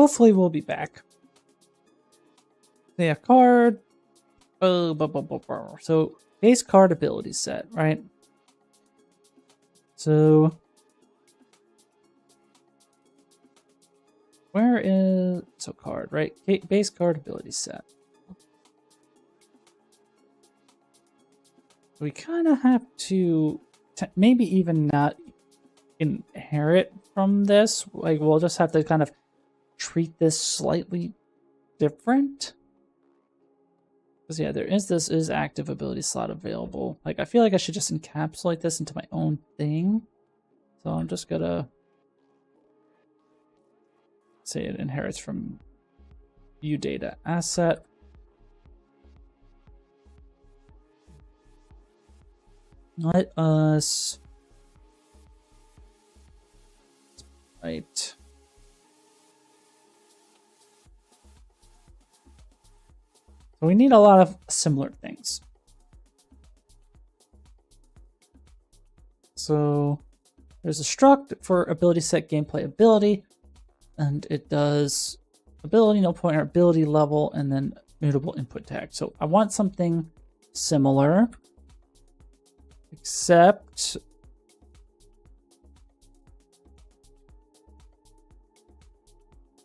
hopefully we'll be back. Yeah, card. So base card ability set, right? So where is card, right? Base card ability set. We kind of have to maybe even not inherit from this. Like, we'll just have to kind of treat this slightly different. Because yeah, this is active ability slot available. Like, I feel like I should just encapsulate this into my own thing. So I'm just gonna say it inherits from view data asset. Let us, right. So we need a lot of similar things. So there's a struct for ability set gameplay ability, and it does ability, no pointer, ability level, and then mutable input tag. So I want something similar, except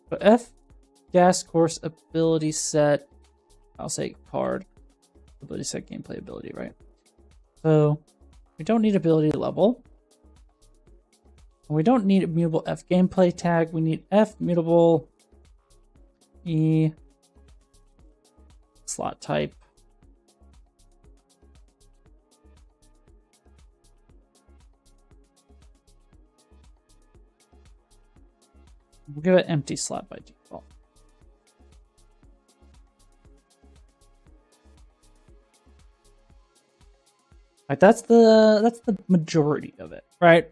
but F gas course ability set, I'll say card ability set gameplay ability, right? So we don't need ability level. We don't need a mutable F gameplay tag. We need F mutable E slot type. We'll give it empty slot by default. Right, that's the majority of it, right?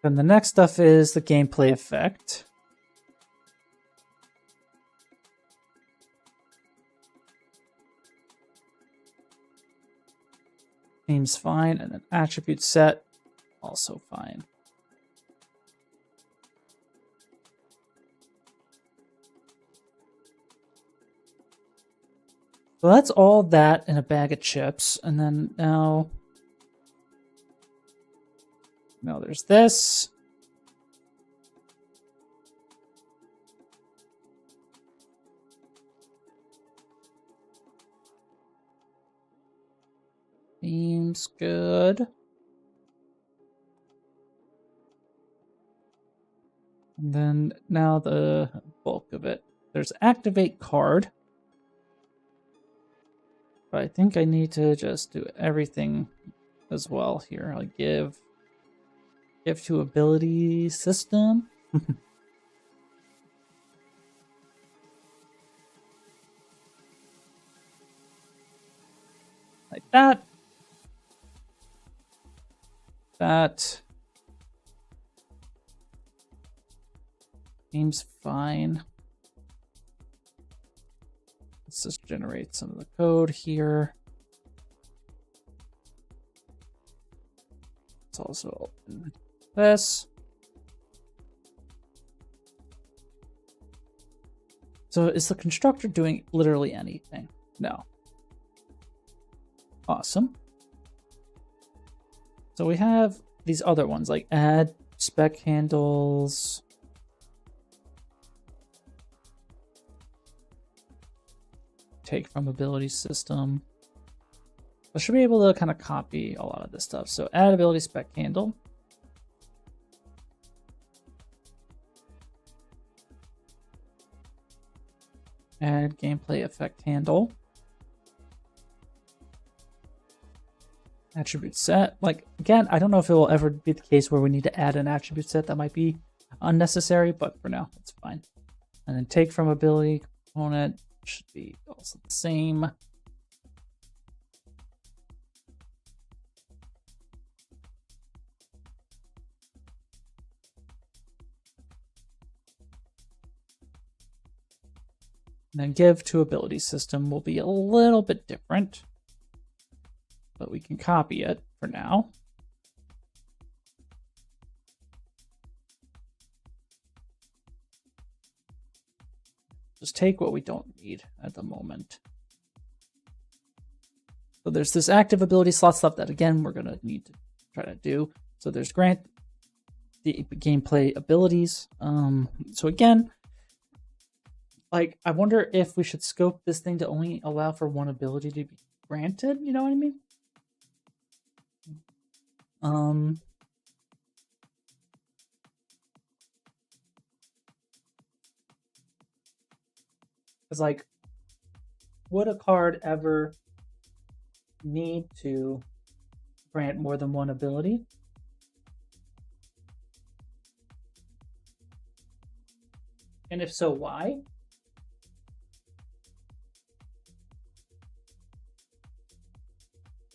Then the next stuff is the gameplay effect. Seems fine, and then attribute set, also fine. So that's all that in a bag of chips, and then now there's this. Seems good. And then now the bulk of it. There's activate card. But I think I need to just do everything as well here. I'll give to ability system. Like that. That seems fine. Let's just generate some of the code here. Let's also open this. So is the constructor doing literally anything? No. Awesome. So we have these other ones like add spec handles. Take from ability system. I should be able to kind of copy a lot of this stuff. So add ability spec handle. Add gameplay effect handle. Attribute set. Like, again, I don't know if it will ever be the case where we need to add an attribute set. That might be unnecessary, but for now, it's fine. And then take from ability component should be also the same. And then give to ability system will be a little bit different, but we can copy it for now. Just take what we don't need at the moment. So there's this active ability slot stuff that, again, we're going to need to try to do. So there's grant the gameplay abilities. So again, like, I wonder if we should scope this thing to only allow for one ability to be granted. You know what I mean? It's like, would a card ever need to grant more than one ability? And if so, why?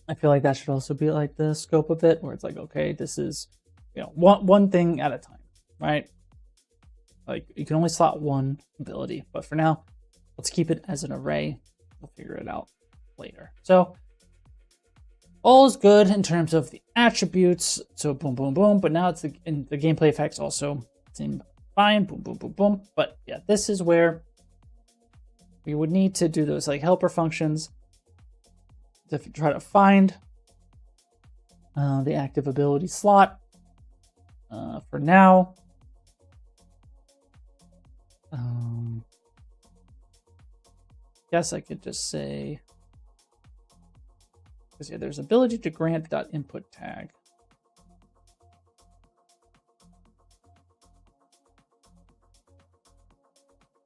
I feel like that should also be like the scope of it, where it's like, okay, this is, you know, one thing at a time, right? Like, you can only slot one ability, but for now, let's keep it as an array. We'll figure it out later. So all is good in terms of the attributes. So boom, boom, boom. But now it's the gameplay effects also seem fine. Boom, boom, boom, boom. But yeah, this is where we would need to do those like helper functions to try to find the active ability slot. For now, guess I could just say, because yeah, there's ability to grant .input tag.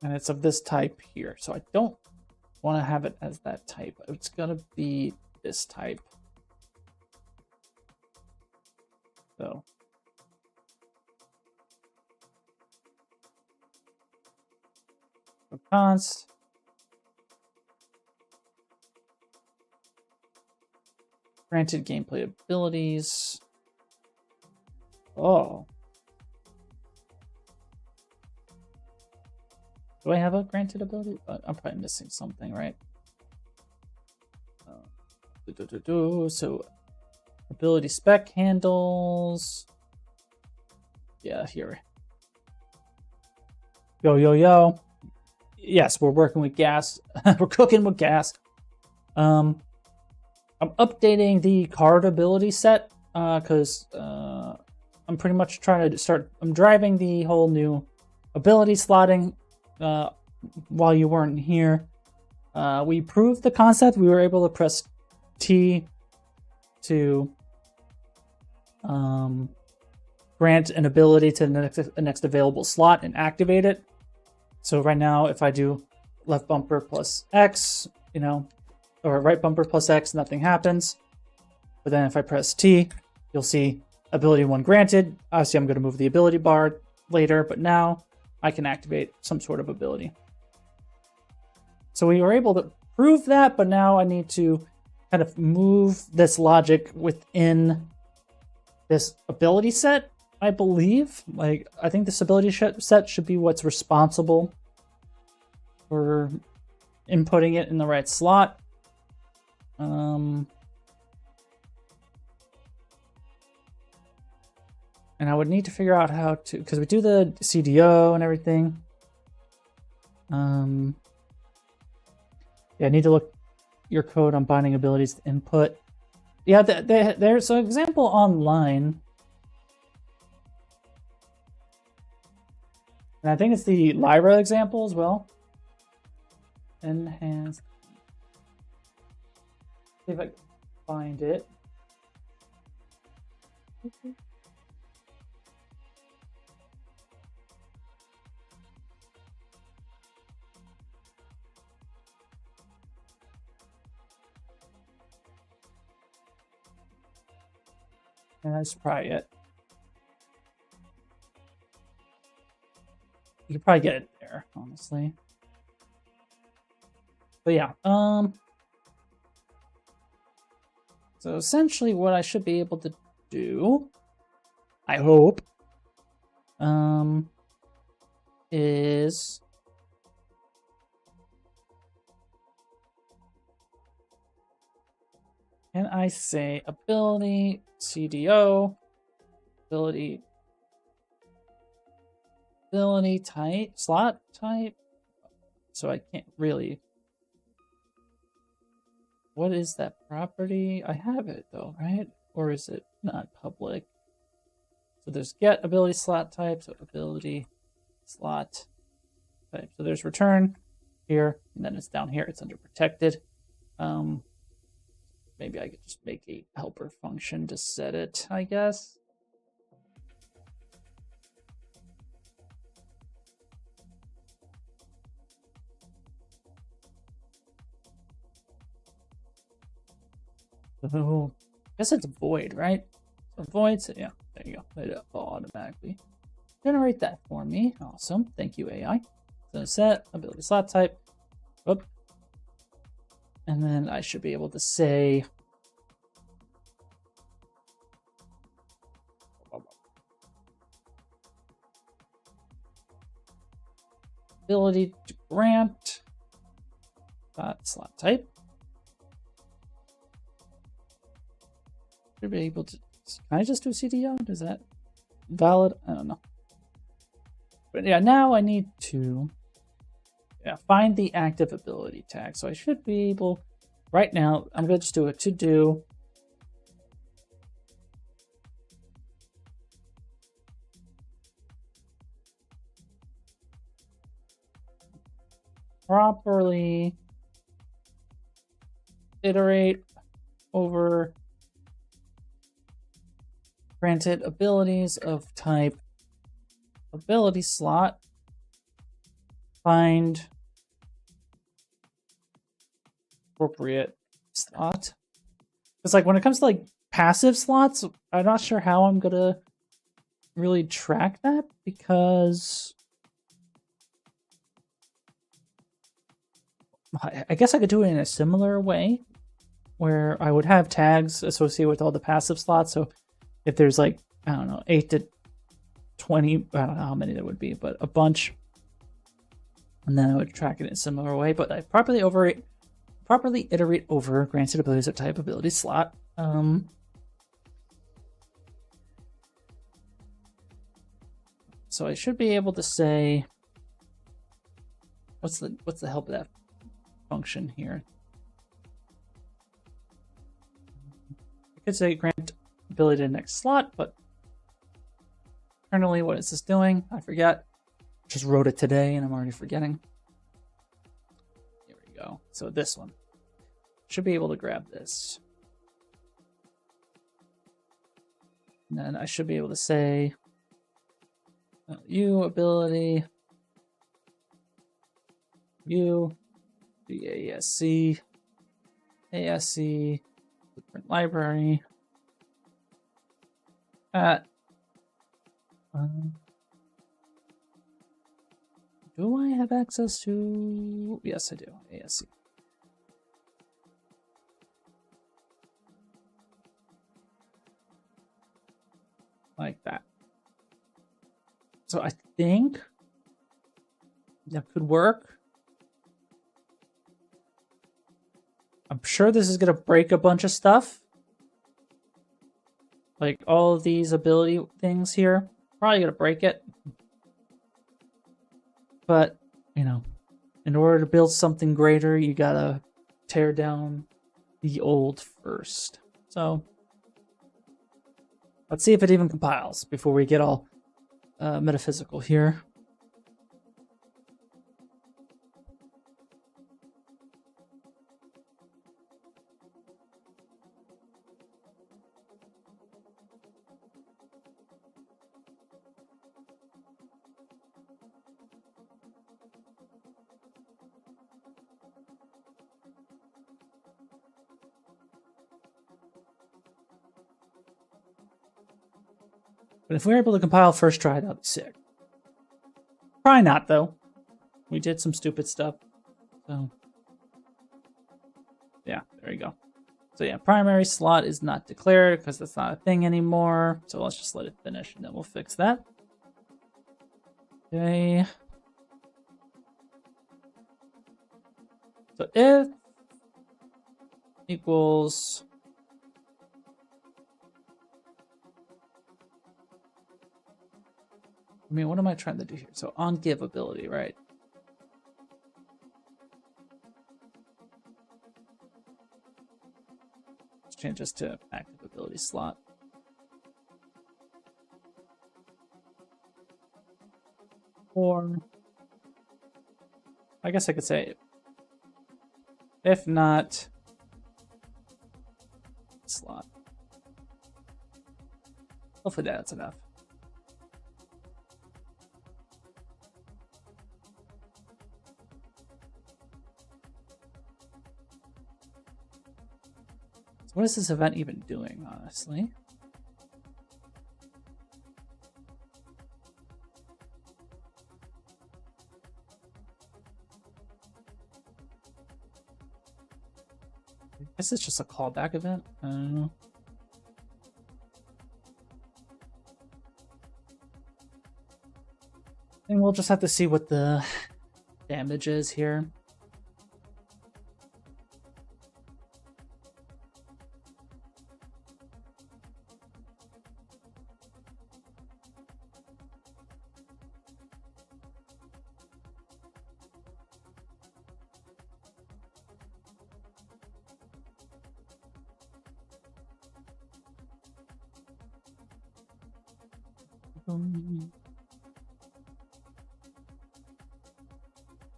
And it's of this type here. So I don't want to have it as that type. It's going to be this type. So const granted gameplay abilities. Oh. Do I have a granted ability? I'm probably missing something, right? So ability spec handles. Yeah, here. Yo, yo, yo. Yes, we're working with gas. We're cooking with gas. I'm updating the card ability set because I'm pretty much trying to start. I'm driving the whole new ability slotting while you weren't here. We proved the concept. We were able to press T to grant an ability to the next available slot and activate it. So right now, if I do left bumper plus X, you know, or right bumper plus X, nothing happens. But then if I press T, you'll see ability 1 granted. Obviously, I'm going to move the ability bar later, but now I can activate some sort of ability. So we were able to prove that, but now I need to kind of move this logic within this ability set, I believe. Like, I think this ability set should be what's responsible for inputting it in the right slot. And I would need to figure out how to, because we do the CDO and everything. Yeah, I need to look your code on binding abilities to input. Yeah, there's an example online. And I think it's the Lyra example as well. Enhanced. See if I can find it. And that's probably it. You could probably get it there, honestly. But yeah, so essentially what I should be able to do, I hope, is can I say ability CDO ability type slot type so I can't really... What is that property? I have it though, right? Or is it not public? So there's get ability slot type, so ability slot type. So there's return here, and then it's down here. It's under protected. Maybe I could just make a helper function to set it, I guess. So I guess it's void, right? So void, so yeah, there you go. It automatically generate that for me. Awesome. Thank you, AI. So set ability slot type. Whoop. And then I should be able to say ability to grant dot slot type. Should be able to. Can I just do CDO? Is that valid? I don't know. But yeah, now I need to find the active ability tag. So I should be able, right now, I'm going to just do a to do. Properly iterate over granted abilities of type ability slot, find appropriate slot. It's like when it comes to like passive slots, I'm not sure how I'm gonna really track that, because I guess I could do it in a similar way where I would have tags associated with all the passive slots. So if there's like, I don't know, 8 to 20, I don't know how many there would be, but a bunch. And then I would track it in a similar way, but I properly iterate over granted abilities of type ability slot. So I should be able to say, what's the help of that function here? I could say grant ability to next slot, but internally, what is this doing? I forget. Just wrote it today and I'm already forgetting. Here we go. So this one should be able to grab this. And then I should be able to say you ability, you, the ASC, blueprint library, at do I have access to? Yes, I do. ASC. Like that. So I think that could work. I'm sure this is going to break a bunch of stuff. Like all of these ability things here. Probably going to break it. But, you know, in order to build something greater, you got to tear down the old first. So let's see if it even compiles before we get all metaphysical here. But if we're able to compile first try, that'd be sick. Probably not, though. We did some stupid stuff. So, yeah, there you go. So yeah, primary slot is not declared because that's not a thing anymore. So let's just let it finish and then we'll fix that. Okay. So if equals what am I trying to do here? So on give ability, right? change this to active ability slot. Or I guess I could say, if not, slot. Hopefully that's enough. So what is this event even doing, honestly? I guess it's just a callback event. I don't know. And we'll just have to see what the damage is here.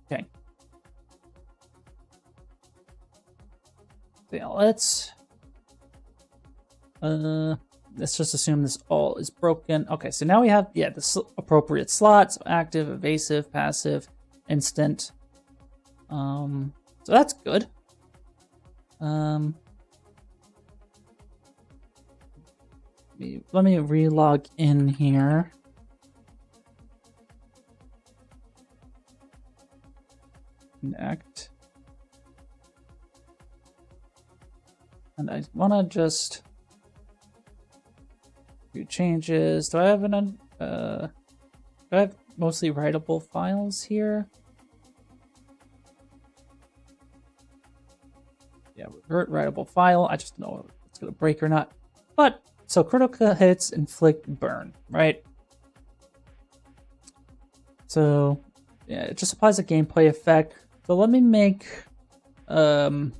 Okay. Yeah, let's just assume this all is broken. Okay, so now we have, yeah, the appropriate slots: active, evasive, passive, instant. So that's good. Let me relog in here. Connect. And I want to just do changes. Do I have do I have mostly writable files here? Yeah, revert writable file. I just don't know if it's gonna break or not. But so critical hits inflict burn, right? So yeah, it just applies a gameplay effect. So let me make another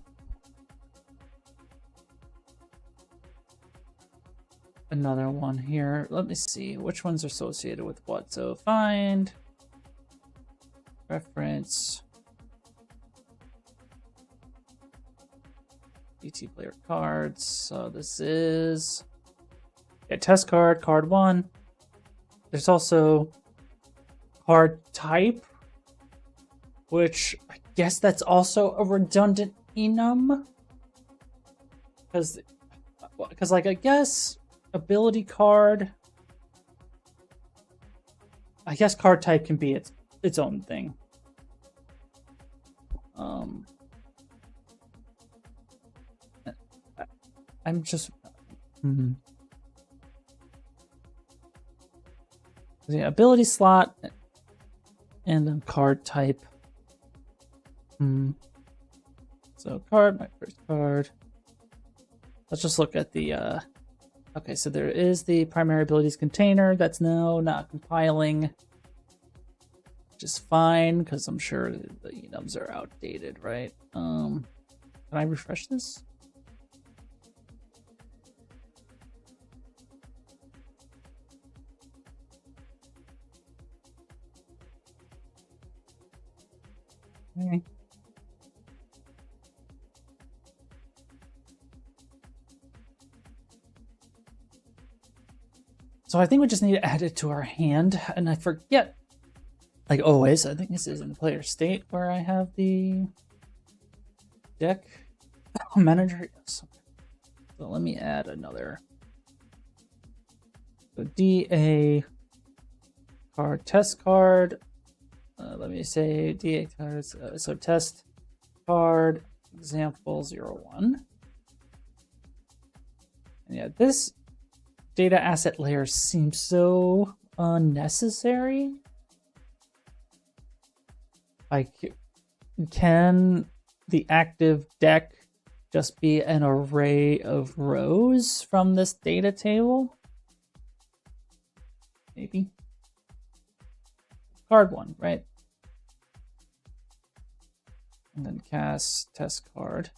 one here. Let me see which ones are associated with what. So find reference DT player cards. So this is a test card, card 1. There's also card type, which I guess that's also a redundant enum. Because like, I guess ability card, I guess card type can be its own thing. I'm just the ability slot and then card type. So card, my first card. Let's just look at the okay, so there is the primary abilities container that's now not compiling, which is fine because I'm sure the enums are outdated, right? Can I refresh this? Okay. So I think we just need to add it to our hand, and I forget, like always, I think this is in the player state where I have the deck manager. Yes. So let me add another. So DA card test card. Let me say DA cards. So test card example 01. And yeah, this data asset layer seems so unnecessary. Like, can the active deck just be an array of rows from this data table? Maybe. Card 1, right? And then cast test card.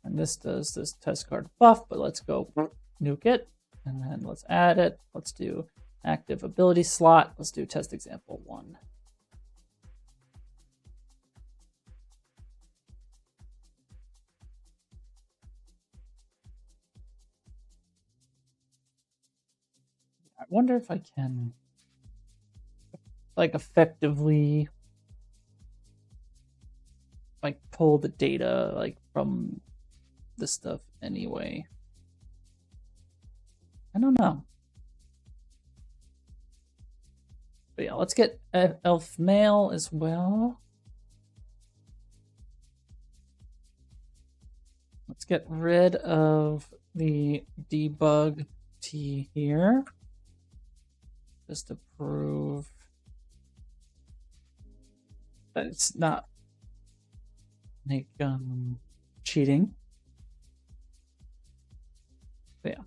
And this does this test card buff, but let's go nuke it. And then let's add it. Let's do active ability slot. Let's do test example 1. I wonder if I can like effectively like pull the data like from this stuff anyway. I don't know. But yeah, let's get elf male as well. Let's get rid of the debug T here. Just to prove that it's not like cheating. But yeah.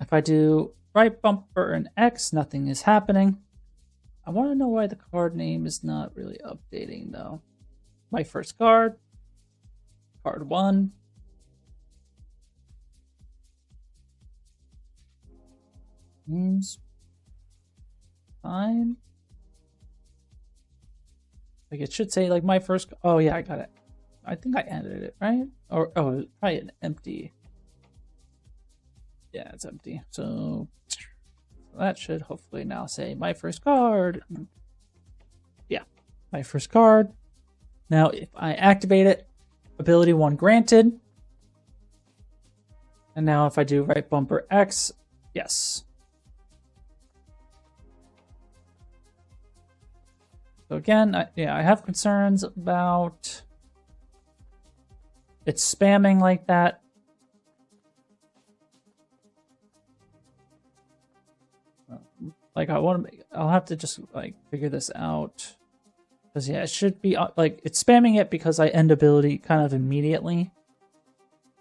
If I do right bumper and X, nothing is happening. I want to know why the card name is not really updating though. My first card, card 1. Seems fine. Like it should say like my first. Oh yeah, I got it. I think I edited it right, or oh, it's probably an empty. Yeah, it's empty. So that should hopefully now say my first card. Yeah, my first card. Now, if I activate it, ability 1 granted. And now if I do right bumper X, yes. So again, I have concerns about it spamming like that. Like I'll have to just like figure this out. Because yeah, it should be like it's spamming it because I end ability kind of immediately.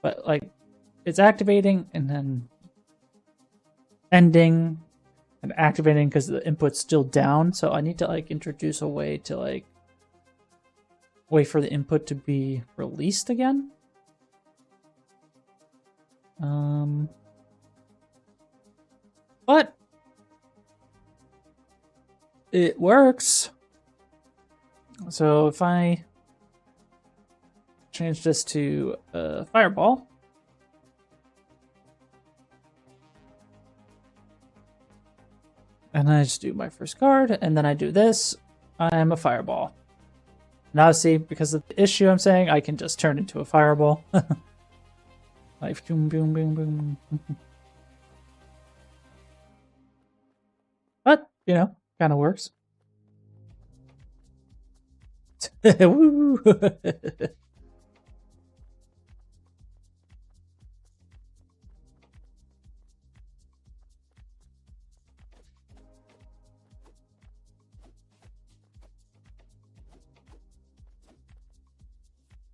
But like it's activating and then ending and activating because the input's still down. So I need to like introduce a way to like wait for the input to be released again. But it works. So if I change this to fireball, and I just do my first card, and then I do this, I am a fireball. Now see, because of the issue I'm saying, I can just turn into a fireball. Like boom, boom, boom, boom. But, you know, kind of works. Woo!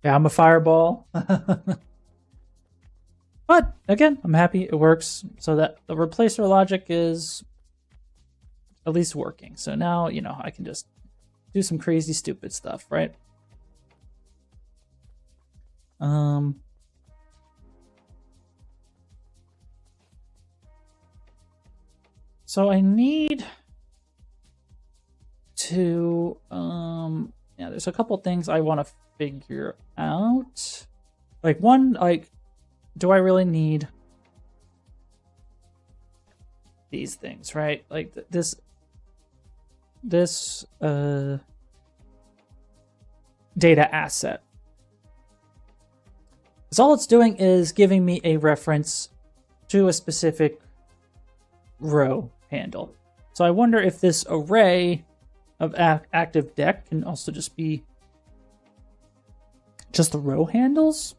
Yeah, I'm a fireball. But again, I'm happy it works. So that the replacer logic is at least working. So now, you know, I can just do some crazy stupid stuff, right? So I need to yeah, there's a couple things I want to figure out. Like one, like, do I really need these things, right? Like this data asset. Because all it's doing is giving me a reference to a specific row handle. So I wonder if this array of active deck can also just be just the row handles.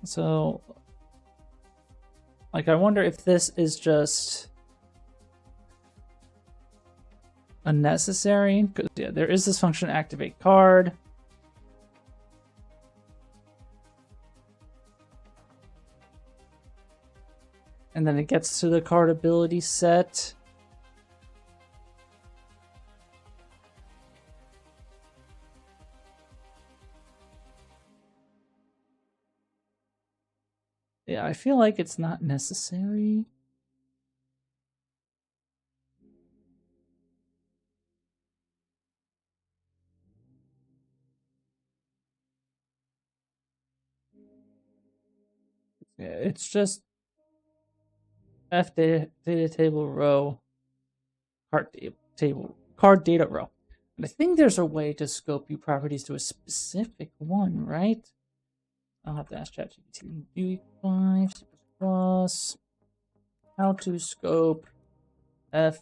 So, like, I wonder if this is just unnecessary. Because, yeah, there is this function activate card. And then it gets to the card ability set. Yeah, I feel like it's not necessary. Yeah, it's just F data table row, card data row. And I think there's a way to scope view properties to a specific one, right? I'll have to ask ChatGPT. UE5 plus how to scope F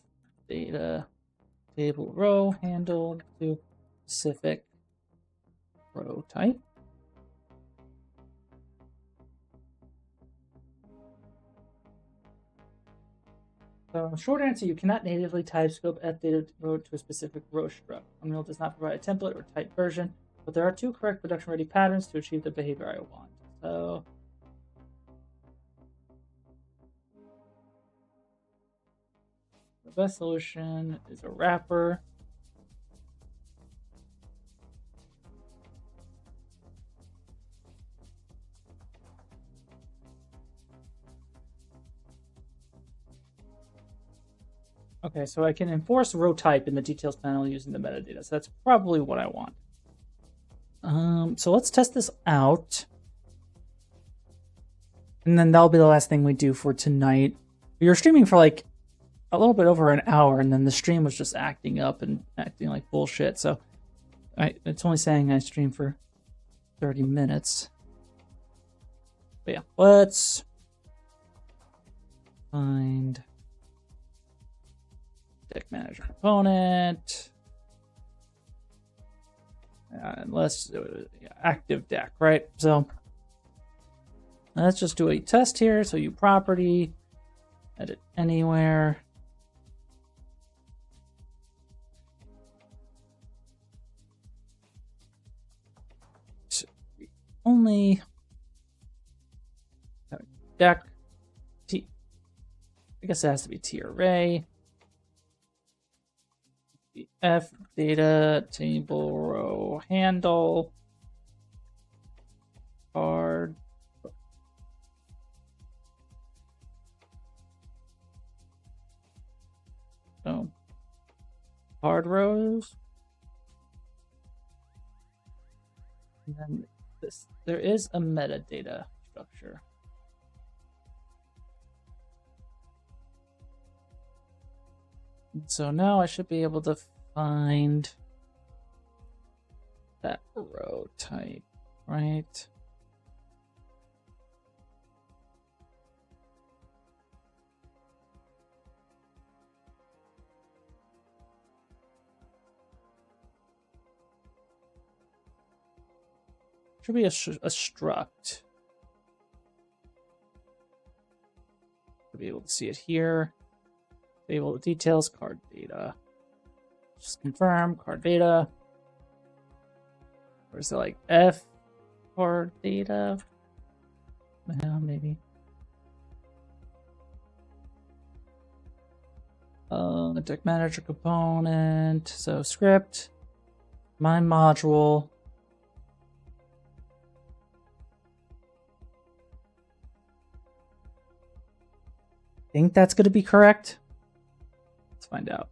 data table row handle to specific row type. So, short answer, you cannot natively type scope F data row to a specific row struct. Unreal does not provide a template or type version, but there are 2 correct production-ready patterns to achieve the behavior I want. So, the best solution is a wrapper. Okay, so I can enforce row type in the details panel using the metadata. So that's probably what I want. So let's test this out. And then that'll be the last thing we do for tonight. We were streaming for like a little bit over an hour, and then the stream was just acting up and acting like bullshit. So it's only saying I streamed for 30 minutes. But yeah, let's find deck manager component. And let's do active deck, right? So let's just do a test here. So you property, edit anywhere. So only deck T. I guess it has to be T array. The F data table row handle card. So card rows. And then this, there is a metadata structure. So now I should be able to find that row type, right? Should be a struct. Should be able to see it here. Table of details, card data. Just confirm, card data. Or is it like F card data? Yeah, maybe. The deck manager component. So script, my module. I think that's going to be correct. Let's find out.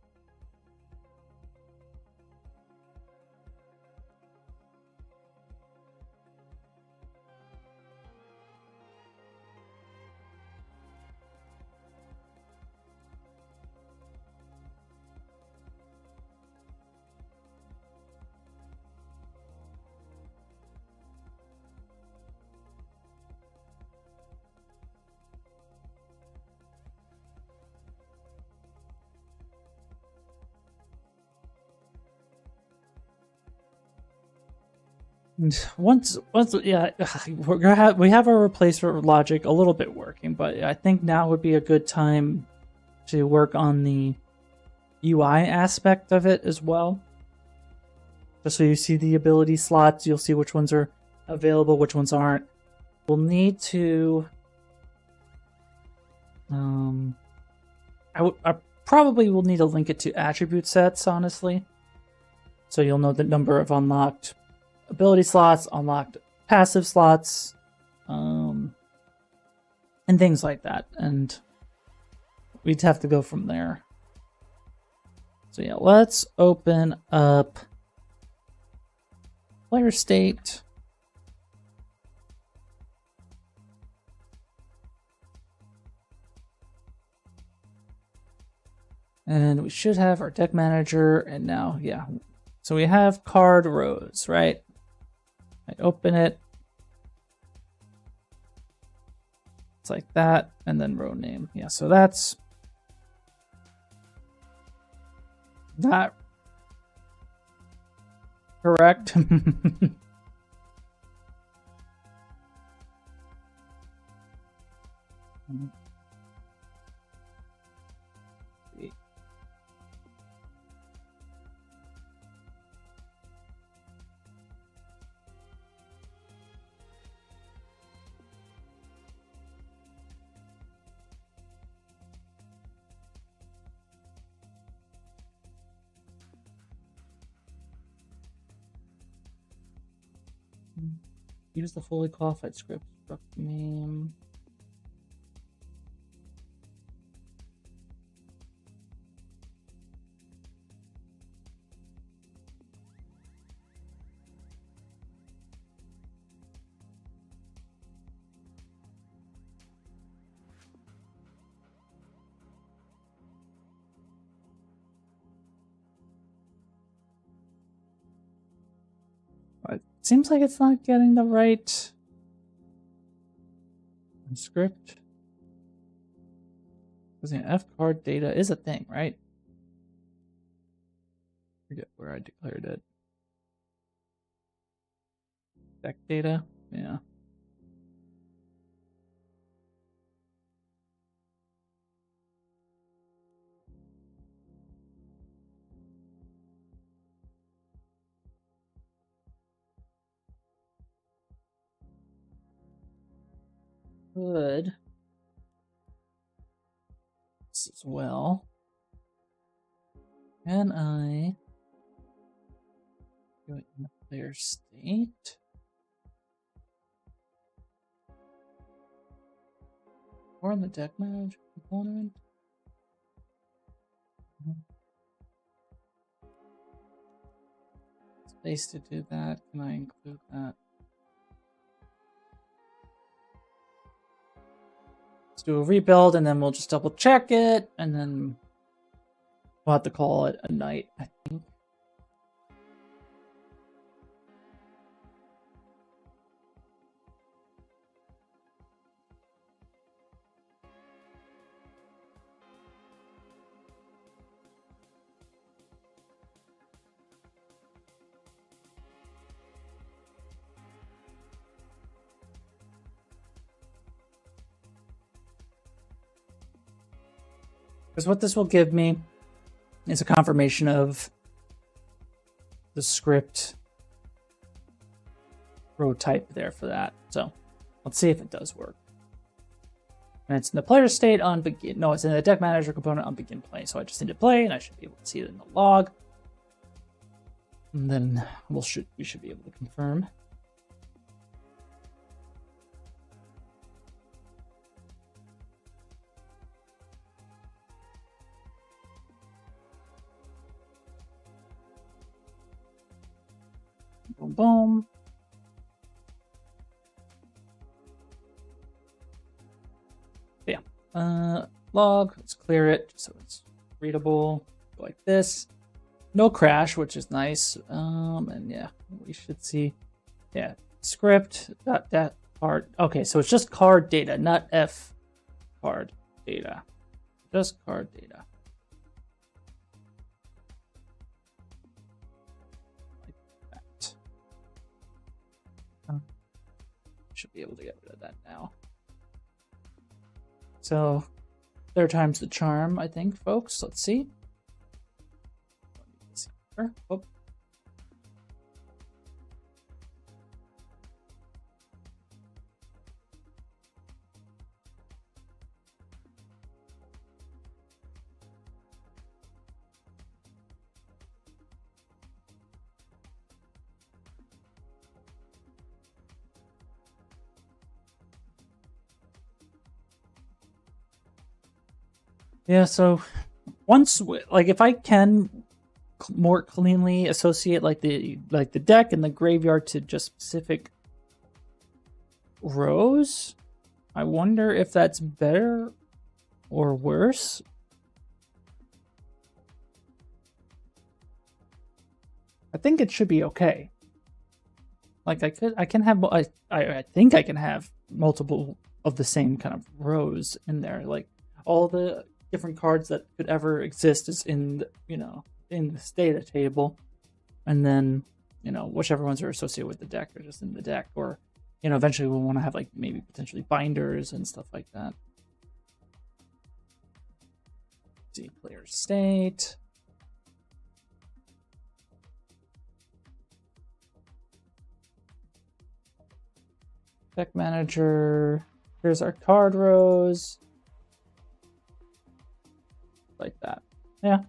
Once yeah, we have our replacer logic a little bit working, but I think now would be a good time to work on the UI aspect of it as well. Just so you see the ability slots, you'll see which ones are available, which ones aren't. We'll need to I probably will need to link it to attribute sets, honestly. So you'll know the number of unlocked ability slots, unlocked passive slots. and things like that. And we'd have to go from there. So yeah, let's open up player state. And we should have our deck manager, and now, yeah. So we have card rows, right? I open it. It's like that, and then row name. Yeah, so that's not correct. Use the fully qualified script name. It seems like it's not getting the right script. Because F card data is a thing, right? I forget where I declared it. Deck data, yeah. Good. This as well. Can I do it in the player state? Or in the deck manager component? Space to do that. Can I include that? Let's do a rebuild, and then we'll just double check it, and then we'll have to call it a night, I think. Because what this will give me is a confirmation of the script row type there for that. So let's see if it does work. And it's in the player state on begin. No, it's in the deck manager component on begin play. So I just need to play, and I should be able to see it in the log. And then we should be able to confirm. Boom, boom. Yeah. Log, let's clear it so it's readable. Go like this. No crash, which is nice. And yeah, we should see, yeah, script, that part. Okay, so it's just card data, not F card data. Just card data. Should be able to get rid of that now. So, third time's the charm, I think, folks. Let's see. Oh. Yeah, so once, like, if I can more cleanly associate like the deck and the graveyard to just specific rows, I wonder if that's better or worse. I think it should be okay. Like I can have, I think I can have multiple of the same kind of rows in there. Like all the different cards that could ever exist is in the, in this data table, and then whichever ones are associated with the deck are just in the deck, or eventually we'll want to have like maybe potentially binders and stuff like that. Let's see, player state. Deck manager. Here's our card rows. Like that. Yeah.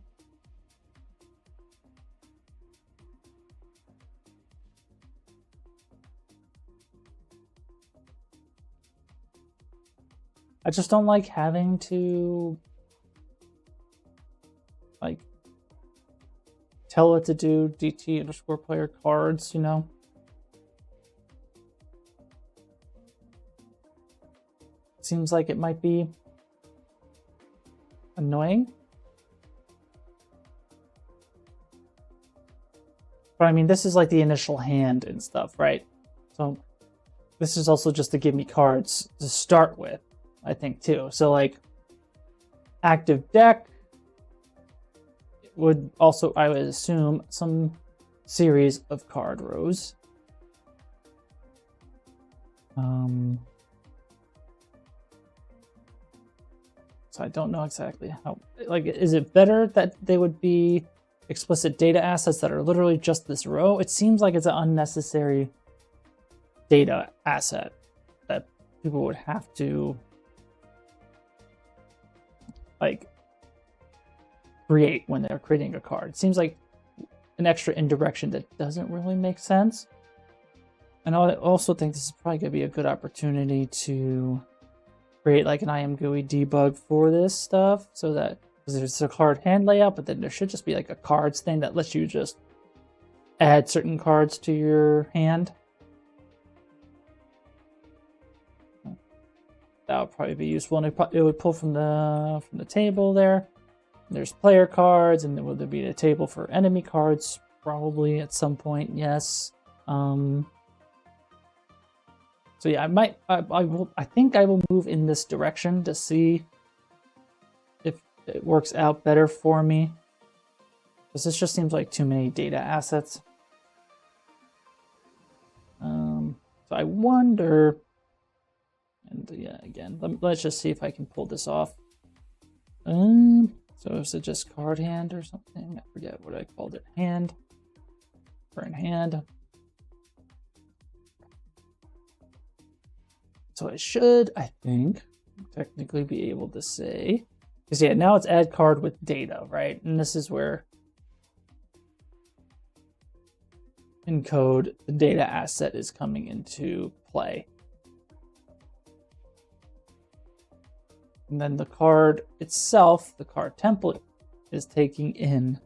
I just don't like having to like tell it to do DT_player cards, It seems like it might be annoying. But I mean, this is like the initial hand and stuff, right? So this is also just to give me cards to start with, I think, too. So like active deck would also, I would assume, some series of card rows. So I don't know exactly how, like, is it better that they would be explicit data assets that are literally just this row? It seems like it's an unnecessary data asset that people would have to like create when they're creating a card. It seems like an extra indirection that doesn't really make sense. And I also think this is probably going to be a good opportunity to create like an IMGUI debug for this stuff, so that, because there's a card hand layout, but then there should just be like a cards thing that lets you just add certain cards to your hand. That would probably be useful, and it would pull from the table there. There's player cards, and then will there be a table for enemy cards? Probably at some point, yes. So yeah, I think I will move in this direction to see if it works out better for me, because this just seems like too many data assets. So I wonder, and yeah, again, let's just see if I can pull this off. So is it just card hand or something? I forget what I called it. Hand. Current hand. So I should, I think, technically be able to say, because yeah, now it's add card with data, right? And this is where encode the data asset is coming into play. And then the card itself, the card template, is taking in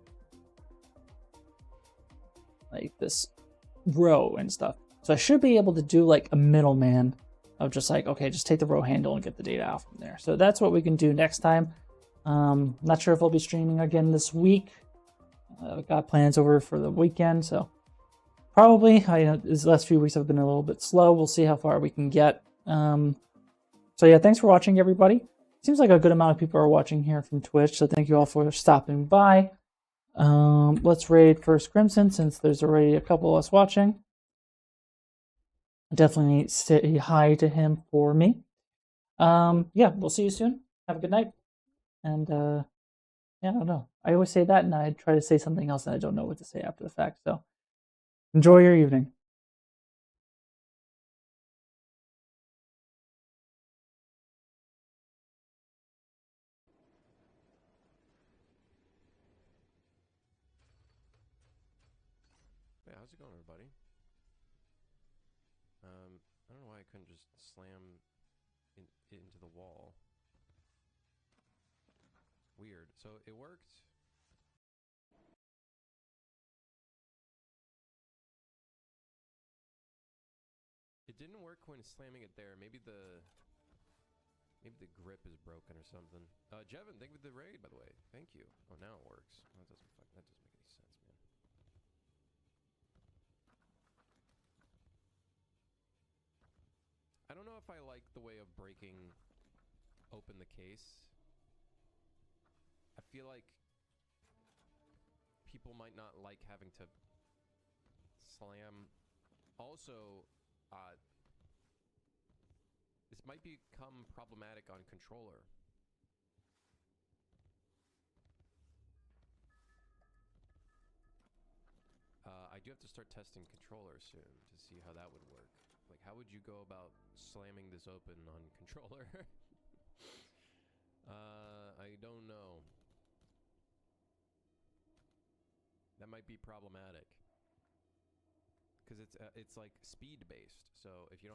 like this row and stuff. So I should be able to do like a middleman of just like, okay, just take the row handle and get the data out from there. So that's what we can do next time. Not sure if I'll be streaming again this week. I've got plans over for the weekend, so probably. These last few weeks have been a little bit slow. We'll see how far we can get. So yeah, thanks for watching, everybody. Seems like a good amount of people are watching here from Twitch, so thank you all for stopping by. Let's raid First Crimson, since there's already a couple of us watching. Definitely say hi to him for me. Yeah, we'll see you soon. Have a good night. And yeah, I don't know. I always say that, and I try to say something else, and I don't know what to say after the fact. So enjoy your evening. Hey, how's it going, everybody? I don't know why I couldn't just slam it into the wall. So it worked. It didn't work when slamming it there. Maybe the grip is broken or something. Jevin, thank you for the raid, by the way. Thank you. Oh, now it works. Oh, that doesn't make any sense, man. I don't know if I like the way of breaking open the case. I feel like people might not like having to slam. Also, this might become problematic on controller. I do have to start testing controller soon to see how that would work. Like, how would you go about slamming this open on controller? I don't know. That might be problematic. Because it's like speed based. So if you don't